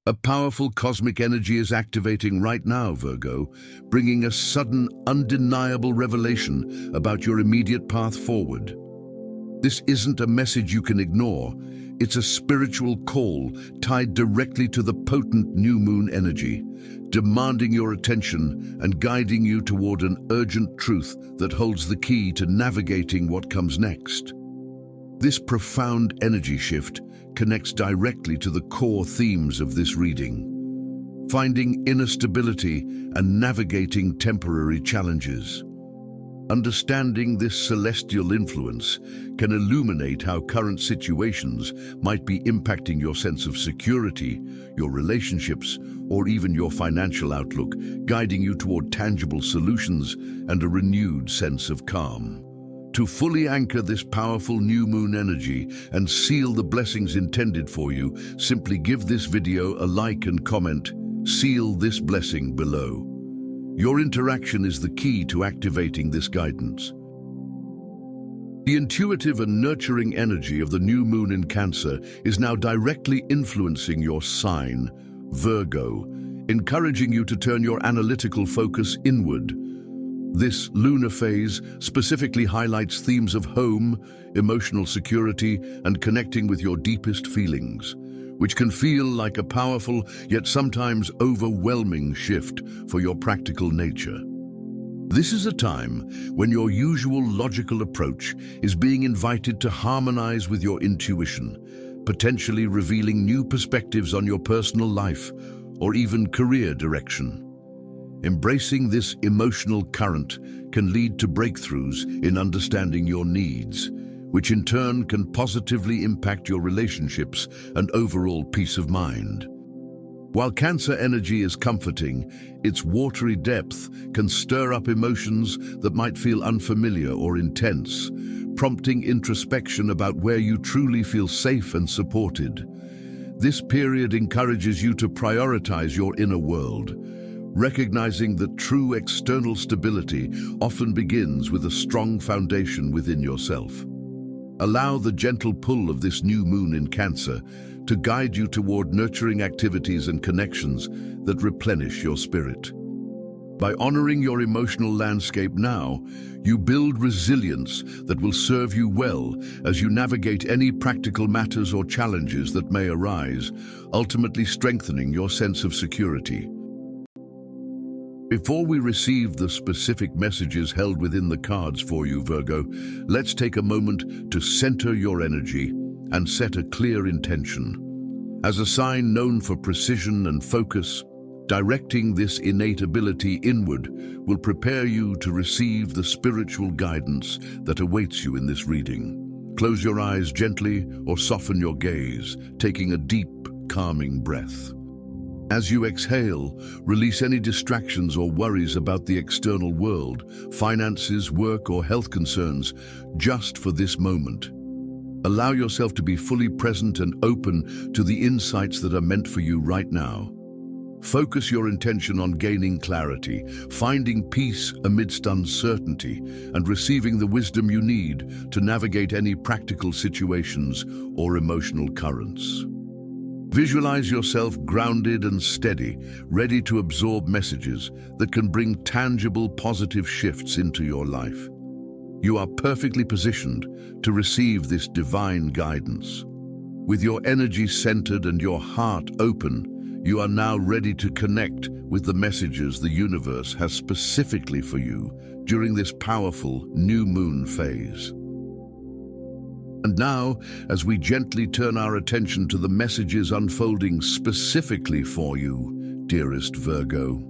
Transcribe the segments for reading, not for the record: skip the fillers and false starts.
A powerful cosmic energy is activating right now, Virgo, bringing a sudden, undeniable revelation about your immediate path forward. This isn't a message you can ignore. It's a spiritual call tied directly to the potent new moon energy, demanding your attention and guiding you toward an urgent truth that holds the key to navigating what comes next. This profound energy shift connects directly to the core themes of this reading: finding inner stability and navigating temporary challenges. Understanding this celestial influence can illuminate how current situations might be impacting your sense of security, your relationships, or even your financial outlook, guiding you toward tangible solutions and a renewed sense of calm. To fully anchor this powerful new moon energy and seal the blessings intended for you, simply give this video a like and comment. Seal this blessing below. Your interaction is the key to activating this guidance. The intuitive and nurturing energy of the new moon in Cancer is now directly influencing your sign, Virgo, encouraging you to turn your analytical focus inward. This lunar phase specifically highlights themes of home, emotional security, and connecting with your deepest feelings, which can feel like a powerful yet sometimes overwhelming shift for your practical nature. This is a time when your usual logical approach is being invited to harmonize with your intuition, potentially revealing new perspectives on your personal life or even career direction. Embracing this emotional current can lead to breakthroughs in understanding your needs, which in turn can positively impact your relationships and overall peace of mind. While Cancer energy is comforting, its watery depth can stir up emotions that might feel unfamiliar or intense, prompting introspection about where you truly feel safe and supported. This period encourages you to prioritize your inner world, recognizing that true external stability often begins with a strong foundation within yourself. Allow the gentle pull of this new moon in Cancer to guide you toward nurturing activities and connections that replenish your spirit. By honoring your emotional landscape now, you build resilience that will serve you well as you navigate any practical matters or challenges that may arise, ultimately strengthening your sense of security. Before we receive the specific messages held within the cards for you, Virgo, let's take a moment to center your energy and set a clear intention. As a sign known for precision and focus, directing this innate ability inward will prepare you to receive the spiritual guidance that awaits you in this reading. Close your eyes gently or soften your gaze, taking a deep, calming breath. As you exhale, release any distractions or worries about the external world, finances, work, or health concerns, just for this moment. Allow yourself to be fully present and open to the insights that are meant for you right now. Focus your intention on gaining clarity, finding peace amidst uncertainty, and receiving the wisdom you need to navigate any practical situations or emotional currents. Visualize yourself grounded and steady, ready to absorb messages that can bring tangible, positive shifts into your life. You are perfectly positioned to receive this divine guidance. With your energy centered and your heart open, you are now ready to connect with the messages the universe has specifically for you during this powerful new moon phase. And now, as we gently turn our attention to the messages unfolding specifically for you, dearest Virgo,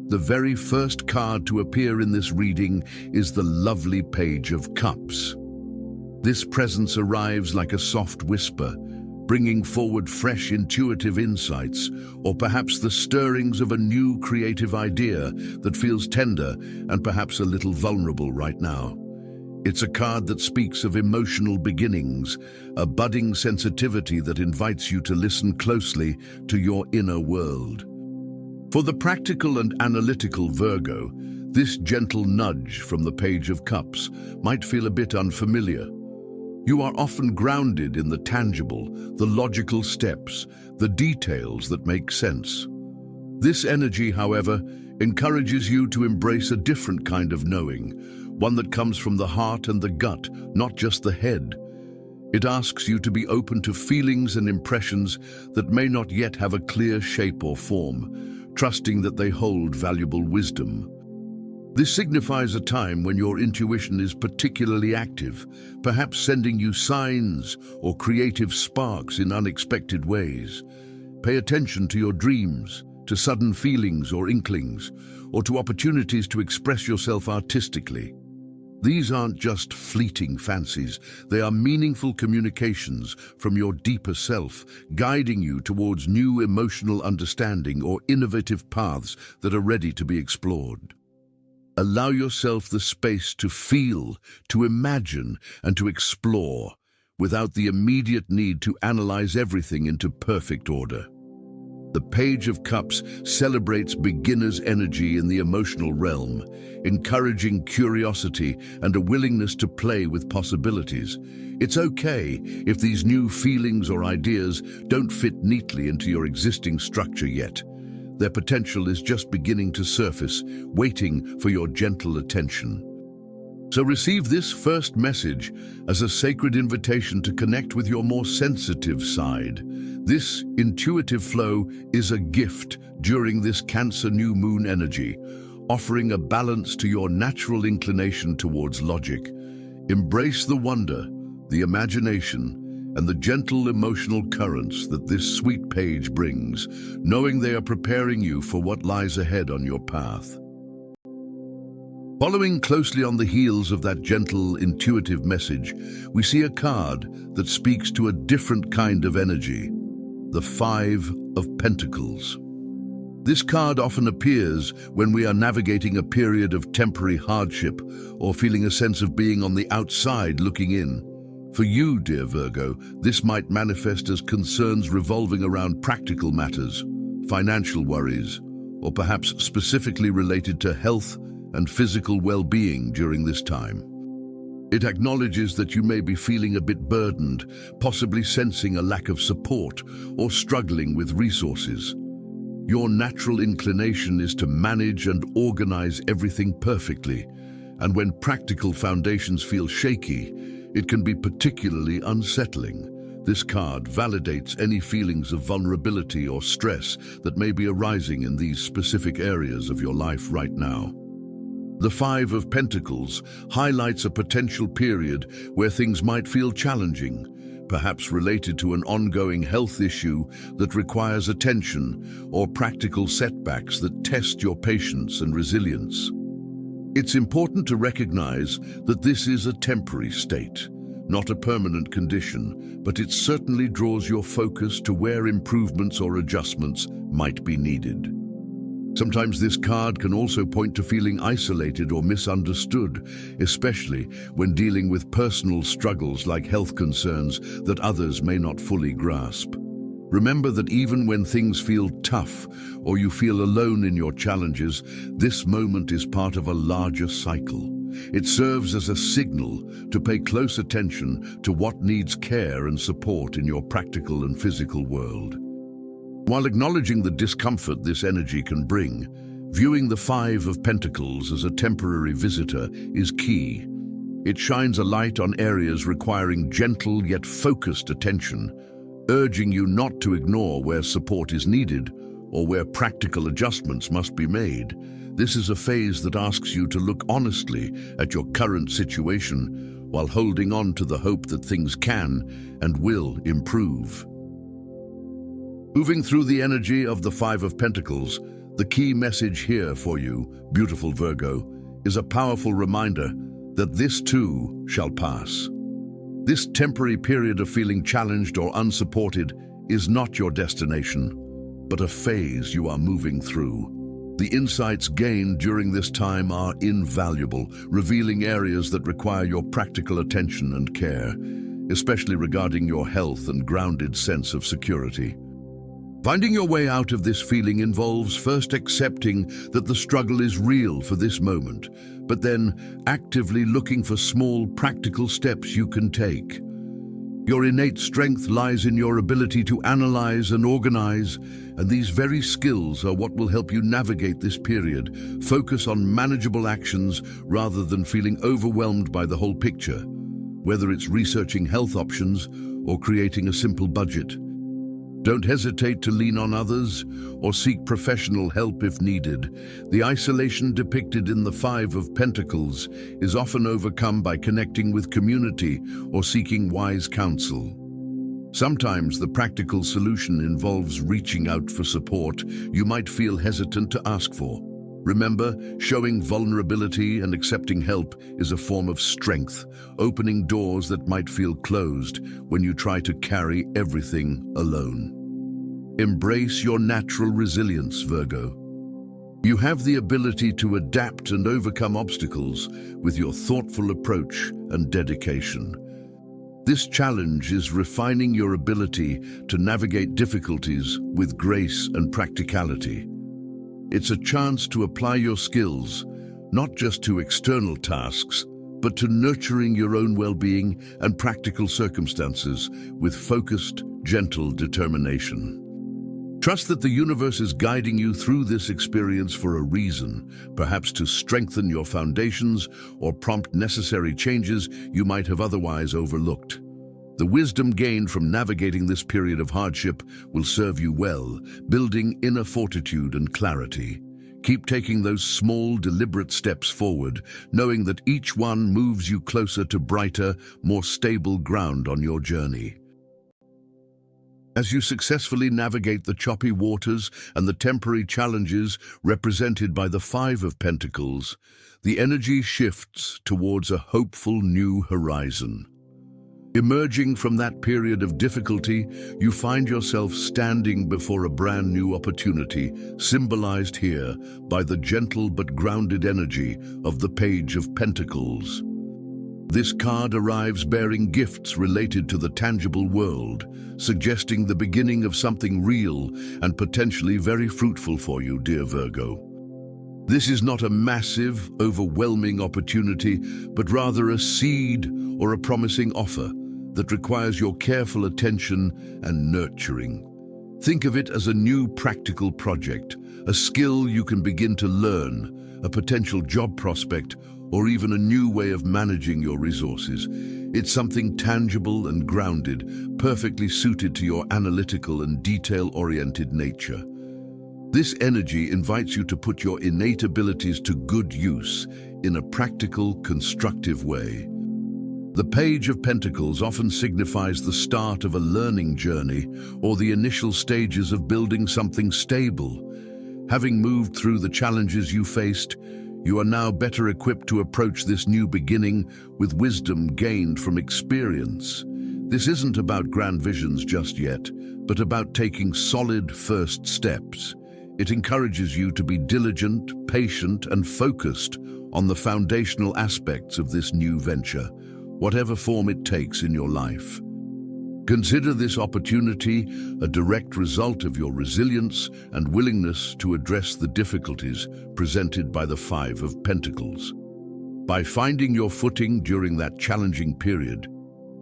the very first card to appear in this reading is the lovely Page of Cups. This presence arrives like a soft whisper, bringing forward fresh intuitive insights, or perhaps the stirrings of a new creative idea that feels tender and perhaps a little vulnerable right now. It's a card that speaks of emotional beginnings, a budding sensitivity that invites you to listen closely to your inner world. For the practical and analytical Virgo, this gentle nudge from the Page of Cups might feel a bit unfamiliar. You are often grounded in the tangible, the logical steps the details that make sense. This energy, however, encourages you to embrace a different kind of knowing, one that comes from the heart and the gut, not just the head. It asks you to be open to feelings and impressions that may not yet have a clear shape or form, trusting that they hold valuable wisdom. This signifies a time when your intuition is particularly active, perhaps sending you signs or creative sparks in unexpected ways. Pay attention to your dreams, to sudden feelings or inklings, or to opportunities to express yourself artistically. These aren't just fleeting fancies, they are meaningful communications from your deeper self, guiding you towards new emotional understanding or innovative paths that are ready to be explored. Allow yourself the space to feel, to imagine, and to explore, without the immediate need to analyze everything into perfect order. The Page of Cups celebrates beginner's energy in the emotional realm, encouraging curiosity and a willingness to play with possibilities. It's okay if these new feelings or ideas don't fit neatly into your existing structure yet. Their potential is just beginning to surface, waiting for your gentle attention. So receive this first message as a sacred invitation to connect with your more sensitive side. This intuitive flow is a gift during this Cancer new moon energy, offering a balance to your natural inclination towards logic. Embrace the wonder, the imagination, and the gentle emotional currents that this sweet page brings, knowing they are preparing you for what lies ahead on your path. Following closely on the heels of that gentle, intuitive message, we see a card that speaks to a different kind of energy, the Five of Pentacles. This card often appears when we are navigating a period of temporary hardship or feeling a sense of being on the outside looking in. For you, dear Virgo, this might manifest as concerns revolving around practical matters, financial worries, or perhaps specifically related to health and physical well-being during this time. It acknowledges that you may be feeling a bit burdened, possibly sensing a lack of support or struggling with resources. Your natural inclination is to manage and organize everything perfectly, and when practical foundations feel shaky, it can be particularly unsettling. This card validates any feelings of vulnerability or stress that may be arising in these specific areas of your life right now. The Five of Pentacles highlights a potential period where things might feel challenging, perhaps related to an ongoing health issue that requires attention or practical setbacks that test your patience and resilience. It's important to recognize that this is a temporary state, not a permanent condition, but it certainly draws your focus to where improvements or adjustments might be needed. Sometimes this card can also point to feeling isolated or misunderstood, especially when dealing with personal struggles like health concerns that others may not fully grasp. Remember that even when things feel tough or you feel alone in your challenges, this moment is part of a larger cycle. It serves as a signal to pay close attention to what needs care and support in your practical and physical world. While acknowledging the discomfort this energy can bring, viewing the Five of Pentacles as a temporary visitor is key. It shines a light on areas requiring gentle yet focused attention, urging you not to ignore where support is needed or where practical adjustments must be made. This is a phase that asks you to look honestly at your current situation while holding on to the hope that things can and will improve. Moving through the energy of the Five of Pentacles, the key message here for you, beautiful Virgo, is a powerful reminder that this too shall pass. This temporary period of feeling challenged or unsupported is not your destination, but a phase you are moving through. The insights gained during this time are invaluable, revealing areas that require your practical attention and care, especially regarding your health and grounded sense of security. Finding your way out of this feeling involves first accepting that the struggle is real for this moment, but then actively looking for small, practical steps you can take. Your innate strength lies in your ability to analyze and organize, and these very skills are what will help you navigate this period. Focus on manageable actions rather than feeling overwhelmed by the whole picture, whether it's researching health options or creating a simple budget. Don't hesitate to lean on others or seek professional help if needed. The isolation depicted in the Five of Pentacles is often overcome by connecting with community or seeking wise counsel. Sometimes the practical solution involves reaching out for support you might feel hesitant to ask for. Remember, showing vulnerability and accepting help is a form of strength, opening doors that might feel closed when you try to carry everything alone. Embrace your natural resilience, Virgo. You have the ability to adapt and overcome obstacles with your thoughtful approach and dedication. This challenge is refining your ability to navigate difficulties with grace and practicality. It's a chance to apply your skills, not just to external tasks, but to nurturing your own well-being and practical circumstances with focused, gentle determination. Trust that the universe is guiding you through this experience for a reason, perhaps to strengthen your foundations or prompt necessary changes you might have otherwise overlooked. The wisdom gained from navigating this period of hardship will serve you well, building inner fortitude and clarity. Keep taking those small, deliberate steps forward, knowing that each one moves you closer to brighter, more stable ground on your journey. As you successfully navigate the choppy waters and the temporary challenges represented by the Five of Pentacles, the energy shifts towards a hopeful new horizon. Emerging from that period of difficulty, you find yourself standing before a brand new opportunity, symbolized here by the gentle but grounded energy of the Page of Pentacles. This card arrives bearing gifts related to the tangible world, suggesting the beginning of something real and potentially very fruitful for you, dear Virgo. This is not a massive, overwhelming opportunity, but rather a seed or a promising offer that requires your careful attention and nurturing. Think of it as a new practical project, a skill you can begin to learn, a potential job prospect, or even a new way of managing your resources. It's something tangible and grounded, perfectly suited to your analytical and detail-oriented nature. This energy invites you to put your innate abilities to good use in a practical, constructive way. The Page of Pentacles often signifies the start of a learning journey or the initial stages of building something stable. Having moved through the challenges you faced, you are now better equipped to approach this new beginning with wisdom gained from experience. This isn't about grand visions just yet, but about taking solid first steps. It encourages you to be diligent, patient, and focused on the foundational aspects of this new venture, whatever form it takes in your life. Consider this opportunity a direct result of your resilience and willingness to address the difficulties presented by the Five of Pentacles. By finding your footing during that challenging period,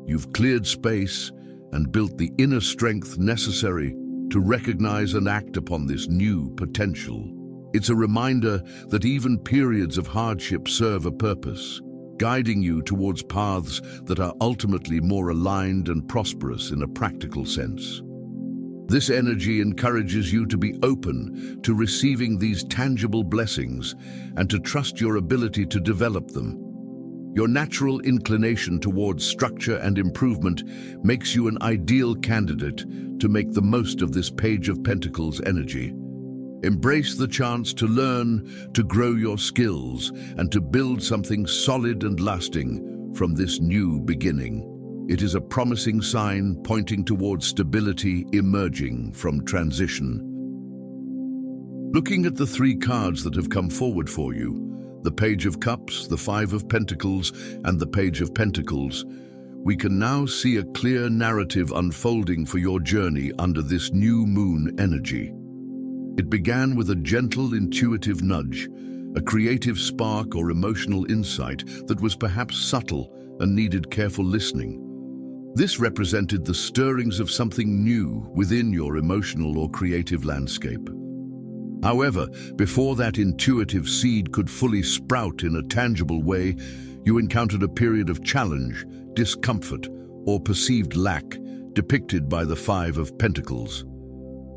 you've cleared space and built the inner strength necessary to recognize and act upon this new potential. It's a reminder that even periods of hardship serve a purpose, guiding you towards paths that are ultimately more aligned and prosperous in a practical sense. This energy encourages you to be open to receiving these tangible blessings and to trust your ability to develop them. Your natural inclination towards structure and improvement makes you an ideal candidate to make the most of this Page of Pentacles energy. Embrace the chance to learn, to grow your skills, and to build something solid and lasting from this new beginning. It is a promising sign pointing towards stability emerging from transition. Looking at the three cards that have come forward for you, the Page of Cups, the Five of Pentacles, and the Page of Pentacles, we can now see a clear narrative unfolding for your journey under this new moon energy. It began with a gentle, intuitive nudge, a creative spark or emotional insight that was perhaps subtle and needed careful listening. This represented the stirrings of something new within your emotional or creative landscape. However, before that intuitive seed could fully sprout in a tangible way, you encountered a period of challenge, discomfort, or perceived lack, depicted by the Five of Pentacles.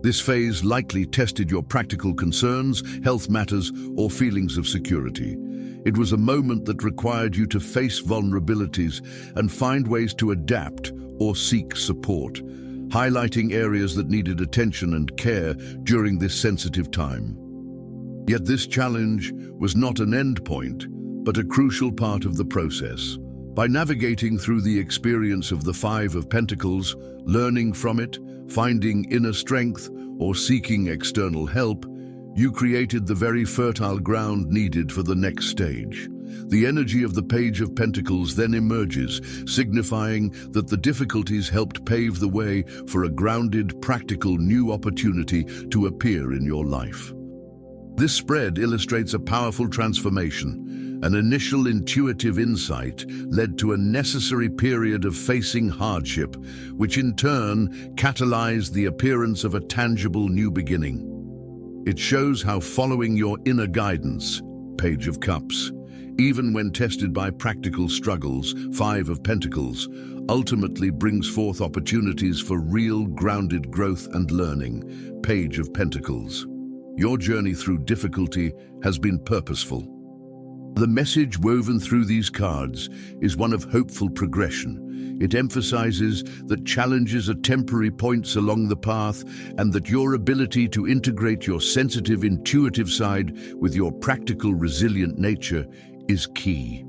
This phase likely tested your practical concerns, health matters, or feelings of security. It was a moment that required you to face vulnerabilities and find ways to adapt or seek support, highlighting areas that needed attention and care during this sensitive time. Yet this challenge was not an end point, but a crucial part of the process. By navigating through the experience of the Five of Pentacles, learning from it, finding inner strength, or seeking external help, you created the very fertile ground needed for the next stage. The energy of the Page of Pentacles then emerges, signifying that the difficulties helped pave the way for a grounded, practical new opportunity to appear in your life. This spread illustrates a powerful transformation. An initial intuitive insight led to a necessary period of facing hardship, which in turn catalyzed the appearance of a tangible new beginning. It shows how following your inner guidance, Page of Cups, even when tested by practical struggles, Five of Pentacles, ultimately brings forth opportunities for real grounded growth and learning, Page of Pentacles. Your journey through difficulty has been purposeful. The message woven through these cards is one of hopeful progression. It emphasizes that challenges are temporary points along the path and that your ability to integrate your sensitive, intuitive side with your practical, resilient nature is key.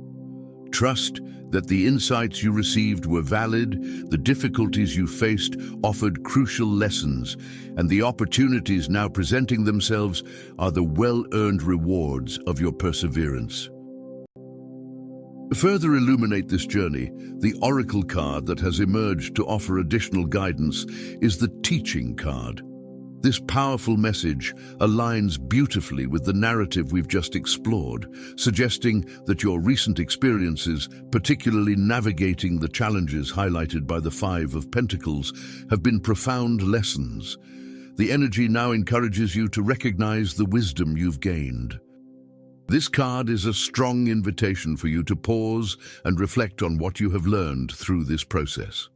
Trust that the insights you received were valid, the difficulties you faced offered crucial lessons, and the opportunities now presenting themselves are the well-earned rewards of your perseverance. To further illuminate this journey, the Oracle card that has emerged to offer additional guidance is the Teaching card. This powerful message aligns beautifully with the narrative we've just explored, suggesting that your recent experiences, particularly navigating the challenges highlighted by the Five of Pentacles, have been profound lessons. The energy now encourages you to recognize the wisdom you've gained. This card is a strong invitation for you to pause and reflect on what you have learned through this process.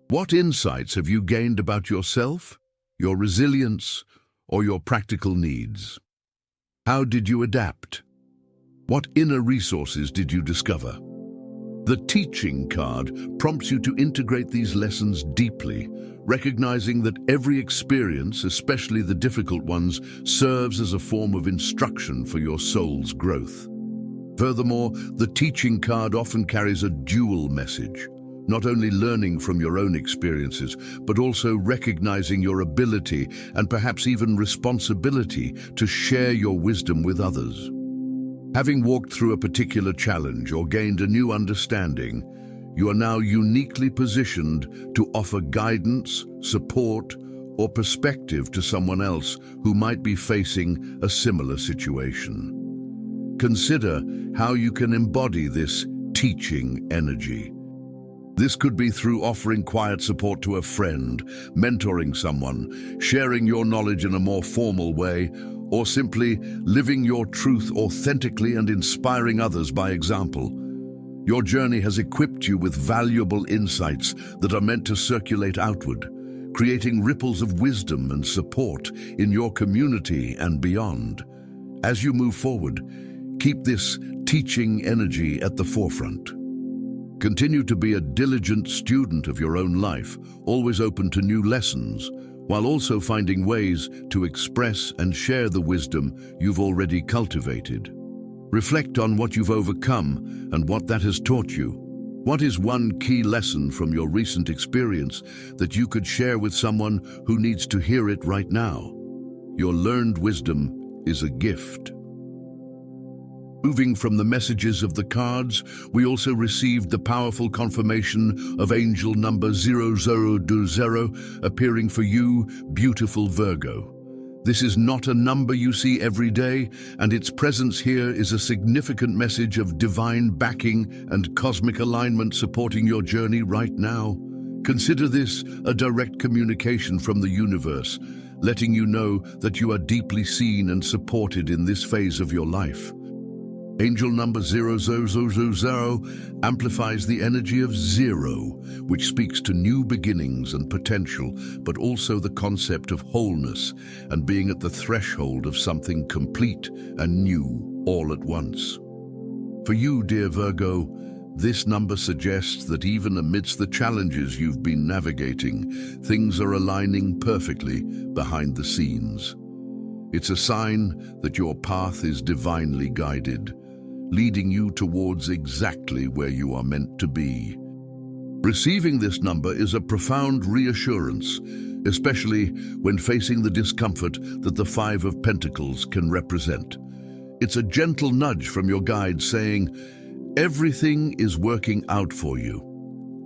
What insights have you gained about yourself, your resilience, or your practical needs? How did you adapt? What inner resources did you discover? The Teaching card prompts you to integrate these lessons deeply, recognizing that every experience, especially the difficult ones, serves as a form of instruction for your soul's growth. Furthermore, the Teaching card often carries a dual message. Not only learning from your own experiences, but also recognizing your ability and perhaps even responsibility to share your wisdom with others. Having walked through a particular challenge or gained a new understanding, you are now uniquely positioned to offer guidance, support, or perspective to someone else who might be facing a similar situation. Consider how you can embody this teaching energy. This could be through offering quiet support to a friend, mentoring someone, sharing your knowledge in a more formal way, or simply living your truth authentically and inspiring others by example. Your journey has equipped you with valuable insights that are meant to circulate outward, creating ripples of wisdom and support in your community and beyond. As you move forward, keep this teaching energy at the forefront. Continue to be a diligent student of your own life, always open to new lessons, while also finding ways to express and share the wisdom you've already cultivated. Reflect on what you've overcome and what that has taught you. What is one key lesson from your recent experience that you could share with someone who needs to hear it right now? Your learned wisdom is a gift. Moving from the messages of the cards, we also received the powerful confirmation of angel number 0020 appearing for you, beautiful Virgo. This is not a number you see every day, and its presence here is a significant message of divine backing and cosmic alignment supporting your journey right now. Consider this a direct communication from the universe, letting you know that you are deeply seen and supported in this phase of your life. Angel number 0000 amplifies the energy of zero, which speaks to new beginnings and potential, but also the concept of wholeness and being at the threshold of something complete and new all at once. For you, dear Virgo, this number suggests that even amidst the challenges you've been navigating, things are aligning perfectly behind the scenes. It's a sign that your path is divinely guided, leading you towards exactly where you are meant to be. Receiving this number is a profound reassurance, especially when facing the discomfort that the Five of Pentacles can represent. It's a gentle nudge from your guide saying, everything is working out for you.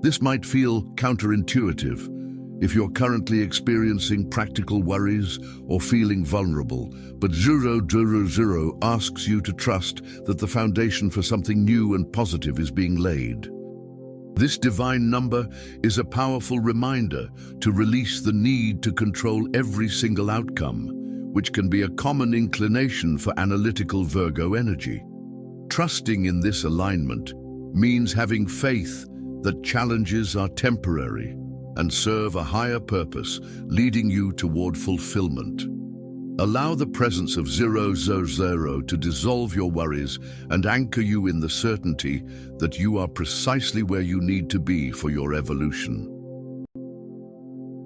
This might feel counterintuitive if you're currently experiencing practical worries or feeling vulnerable, but 000 asks you to trust that the foundation for something new and positive is being laid. This divine number is a powerful reminder to release the need to control every single outcome, which can be a common inclination for analytical Virgo energy. Trusting in this alignment means having faith that challenges are temporary and serve a higher purpose, leading you toward fulfillment. Allow the presence of 000 to dissolve your worries and anchor you in the certainty that you are precisely where you need to be for your evolution.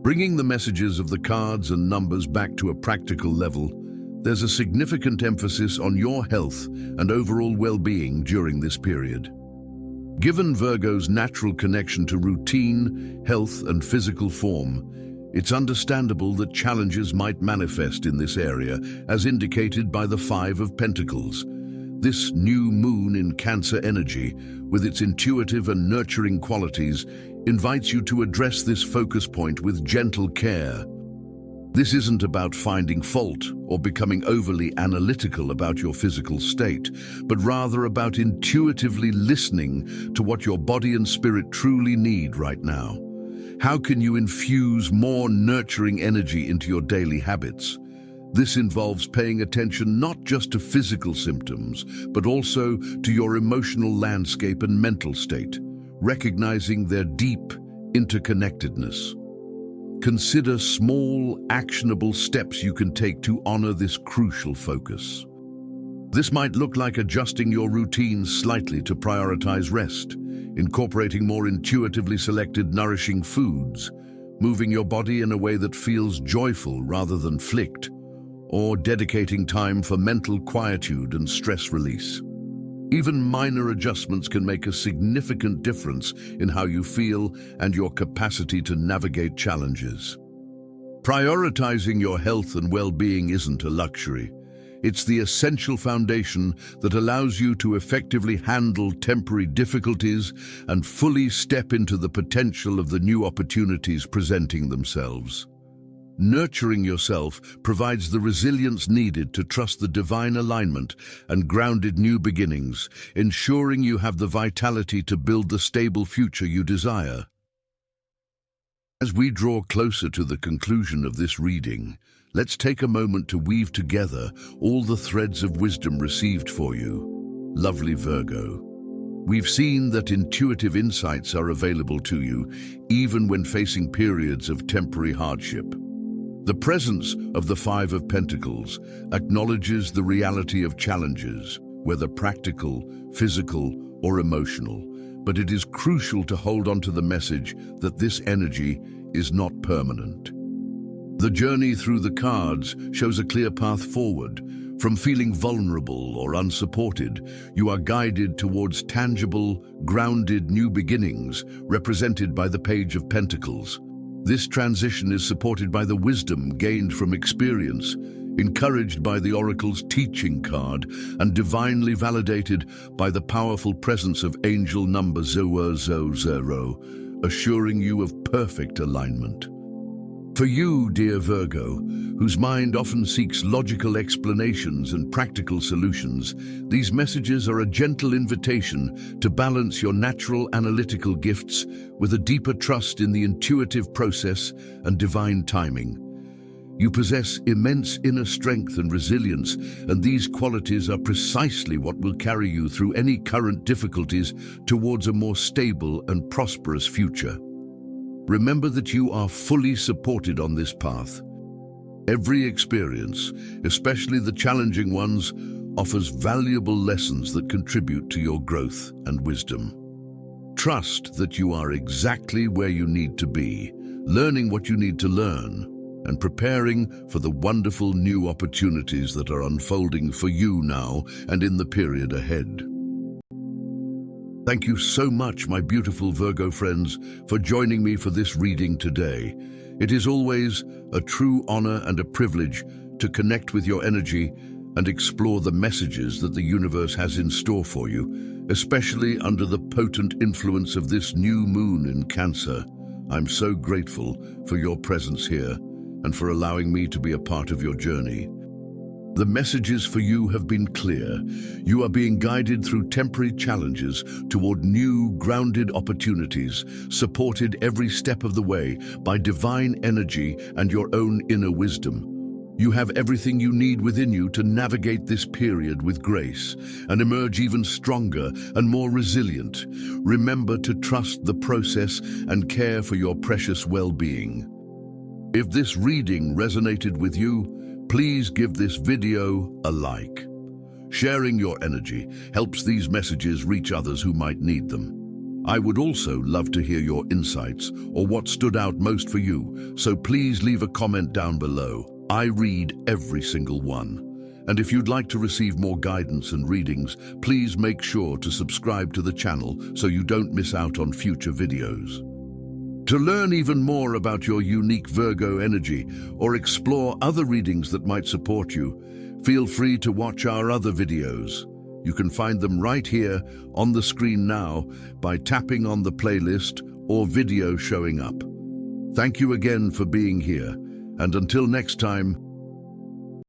Bringing the messages of the cards and numbers back to a practical level, there's a significant emphasis on your health and overall well-being during this period. Given Virgo's natural connection to routine, health, and physical form, it's understandable that challenges might manifest in this area, as indicated by the Five of Pentacles. This new moon in Cancer energy, with its intuitive and nurturing qualities, invites you to address this focus point with gentle care. This isn't about finding fault or becoming overly analytical about your physical state, but rather about intuitively listening to what your body and spirit truly need right now. How can you infuse more nurturing energy into your daily habits? This involves paying attention not just to physical symptoms, but also to your emotional landscape and mental state, recognizing their deep interconnectedness. Consider small, actionable steps you can take to honor this crucial focus. This might look like adjusting your routines slightly to prioritize rest, incorporating more intuitively selected nourishing foods, moving your body in a way that feels joyful rather than flicked, or dedicating time for mental quietude and stress release. Even minor adjustments can make a significant difference in how you feel and your capacity to navigate challenges. Prioritizing your health and well-being isn't a luxury. It's the essential foundation that allows you to effectively handle temporary difficulties and fully step into the potential of the new opportunities presenting themselves. Nurturing yourself provides the resilience needed to trust the divine alignment and grounded new beginnings, ensuring you have the vitality to build the stable future you desire. As we draw closer to the conclusion of this reading, let's take a moment to weave together all the threads of wisdom received for you, lovely Virgo. We've seen that intuitive insights are available to you, even when facing periods of temporary hardship. The presence of the Five of Pentacles acknowledges the reality of challenges, whether practical, physical, or emotional, but it is crucial to hold on to the message that this energy is not permanent. The journey through the cards shows a clear path forward. From feeling vulnerable or unsupported, you are guided towards tangible, grounded new beginnings, represented by the Page of Pentacles. This transition is supported by the wisdom gained from experience, encouraged by the Oracle's teaching card, and divinely validated by the powerful presence of angel number 000, assuring you of perfect alignment. For you, dear Virgo, whose mind often seeks logical explanations and practical solutions, these messages are a gentle invitation to balance your natural analytical gifts with a deeper trust in the intuitive process and divine timing. You possess immense inner strength and resilience, and these qualities are precisely what will carry you through any current difficulties towards a more stable and prosperous future. Remember that you are fully supported on this path. Every experience, especially the challenging ones, offers valuable lessons that contribute to your growth and wisdom. Trust that you are exactly where you need to be, learning what you need to learn, and preparing for the wonderful new opportunities that are unfolding for you now and in the period ahead. Thank you so much, my beautiful Virgo friends, for joining me for this reading today. It is always a true honor and a privilege to connect with your energy and explore the messages that the universe has in store for you, especially under the potent influence of this new moon in Cancer. I'm so grateful for your presence here and for allowing me to be a part of your journey. The messages for you have been clear. You are being guided through temporary challenges toward new, grounded opportunities, supported every step of the way by divine energy and your own inner wisdom. You have everything you need within you to navigate this period with grace and emerge even stronger and more resilient. Remember to trust the process and care for your precious well-being. If this reading resonated with you, please give this video a like. Sharing your energy helps these messages reach others who might need them. I would also love to hear your insights or what stood out most for you, so please leave a comment down below. I read every single one. And if you'd like to receive more guidance and readings, please make sure to subscribe to the channel so you don't miss out on future videos. To learn even more about your unique Virgo energy or explore other readings that might support you, feel free to watch our other videos. You can find them right here on the screen now by tapping on the playlist or video showing up. Thank you again for being here, and until next time,